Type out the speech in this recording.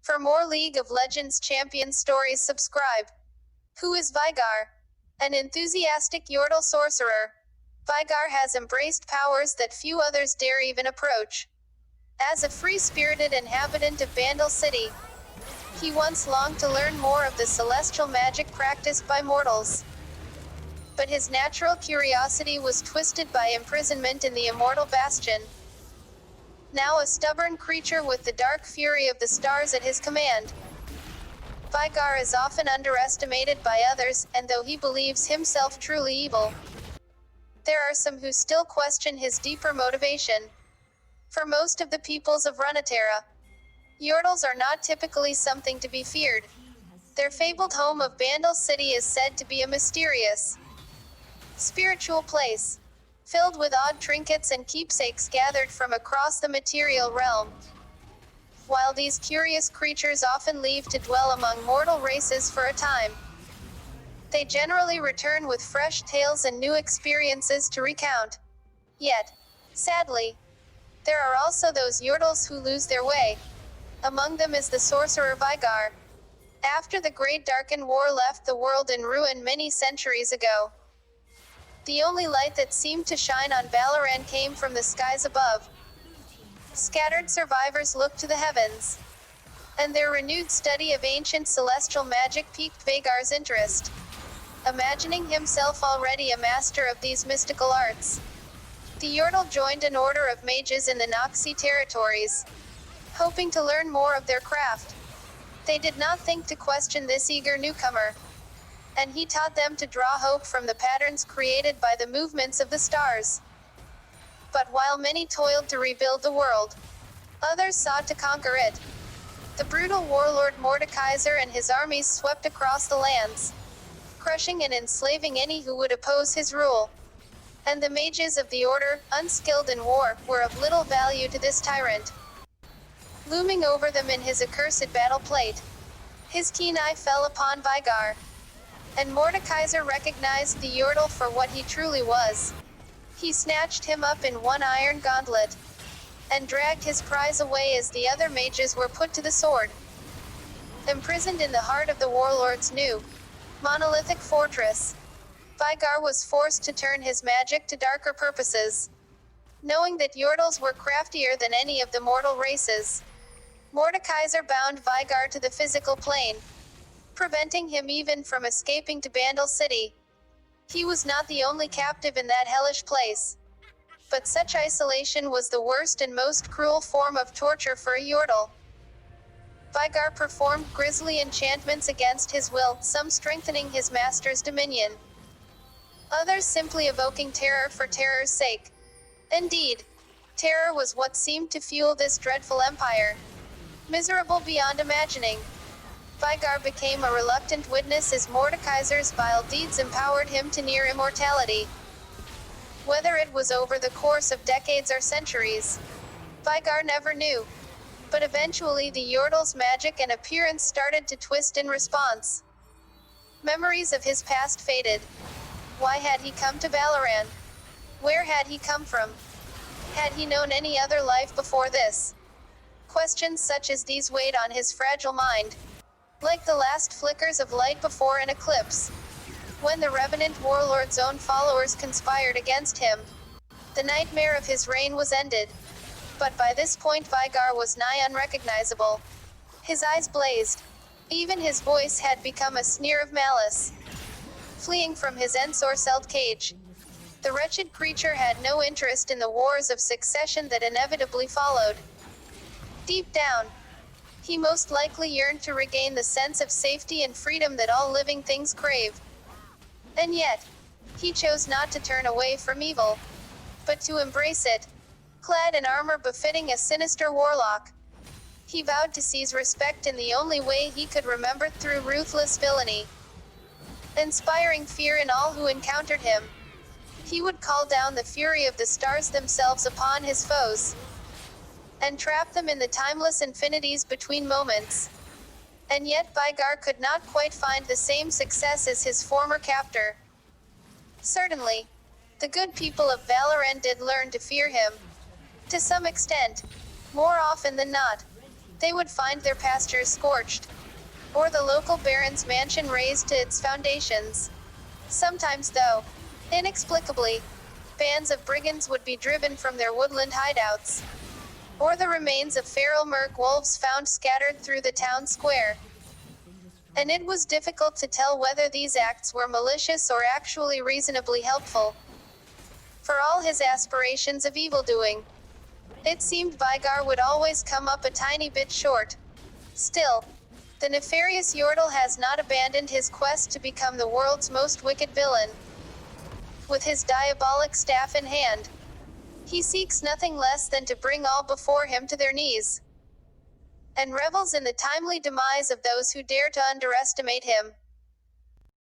For more League of Legends champion stories, subscribe. Who is Veigar? An enthusiastic yordle sorcerer. Veigar has embraced powers that few others dare even approach. As a free-spirited inhabitant of Bandle City, he once longed to learn more of the celestial magic practiced by mortals. But his natural curiosity was twisted by imprisonment in the immortal bastion. Now a stubborn creature with the dark fury of the stars at his command, Veigar is often underestimated by others, and though he believes himself truly evil, there are some who still question his deeper motivation. For most of the peoples of Runeterra, yordles are not typically something to be feared. Their fabled home of Bandle City is said to be a mysterious, spiritual place, filled with odd trinkets and keepsakes gathered from across the material realm. While these curious creatures often leave to dwell among mortal races for a time, they generally return with fresh tales and new experiences to recount. Yet, sadly, there are also those yordles who lose their way. Among them is the sorcerer Veigar. After the Great Darkin War left the world in ruin many centuries ago, the only light that seemed to shine on Valoran came from the skies above. Scattered survivors looked to the heavens, and their renewed study of ancient celestial magic piqued Veigar's interest. Imagining himself already a master of these mystical arts, the yordle joined an order of mages in the Noxii territories, hoping to learn more of their craft. They did not think to question this eager newcomer, and he taught them to draw hope from the patterns created by the movements of the stars. But while many toiled to rebuild the world, others sought to conquer it. The brutal warlord Mordekaiser and his armies swept across the lands, crushing and enslaving any who would oppose his rule. And the mages of the order, unskilled in war, were of little value to this tyrant. Looming over them in his accursed battle plate, his keen eye fell upon Veigar, and Mordekaiser recognized the yordle for what he truly was. He snatched him up in one iron gauntlet, and dragged his prize away as the other mages were put to the sword. Imprisoned in the heart of the warlord's new, monolithic fortress, Veigar was forced to turn his magic to darker purposes. Knowing that yordles were craftier than any of the mortal races, Mordekaiser bound Veigar to the physical plane, preventing him even from escaping to Bandle City. He was not the only captive in that hellish place, but such isolation was the worst and most cruel form of torture for a yordle. Veigar performed grisly enchantments against his will, some strengthening his master's dominion, others simply evoking terror for terror's sake. Indeed, terror was what seemed to fuel this dreadful empire. Miserable beyond imagining, Veigar became a reluctant witness as Mordekaiser's vile deeds empowered him to near immortality. Whether it was over the course of decades or centuries, Veigar never knew. But eventually the yordle's magic and appearance started to twist in response. Memories of his past faded. Why had he come to Valoran? Where had he come from? Had he known any other life before this? Questions such as these weighed on his fragile mind, like the last flickers of light before an eclipse. When the revenant warlord's own followers conspired against him, the nightmare of his reign was ended. But by this point Veigar was nigh unrecognizable. His eyes blazed. Even his voice had become a sneer of malice. Fleeing from his ensorcelled cage, the wretched creature had no interest in the wars of succession that inevitably followed. Deep down, he most likely yearned to regain the sense of safety and freedom that all living things crave. And yet, he chose not to turn away from evil, but to embrace it, clad in armor befitting a sinister warlock. He vowed to seize respect in the only way he could remember, through ruthless villainy. Inspiring fear in all who encountered him, he would call down the fury of the stars themselves upon his foes, and trap them in the timeless infinities between moments. And yet Veigar could not quite find the same success as his former captor. Certainly, the good people of Valoran did learn to fear him. To some extent, more often than not. They would find their pastures scorched, or the local baron's mansion razed to its foundations. Sometimes, though, inexplicably, bands of brigands would be driven from their woodland hideouts, or the remains of feral merc wolves found scattered through the town square. And it was difficult to tell whether these acts were malicious or actually reasonably helpful. For all his aspirations of evildoing, it seemed Veigar would always come up a tiny bit short. Still, the nefarious Yordle has not abandoned his quest to become the world's most wicked villain. With his diabolic staff in hand, he seeks nothing less than to bring all before him to their knees, and revels in the timely demise of those who dare to underestimate him.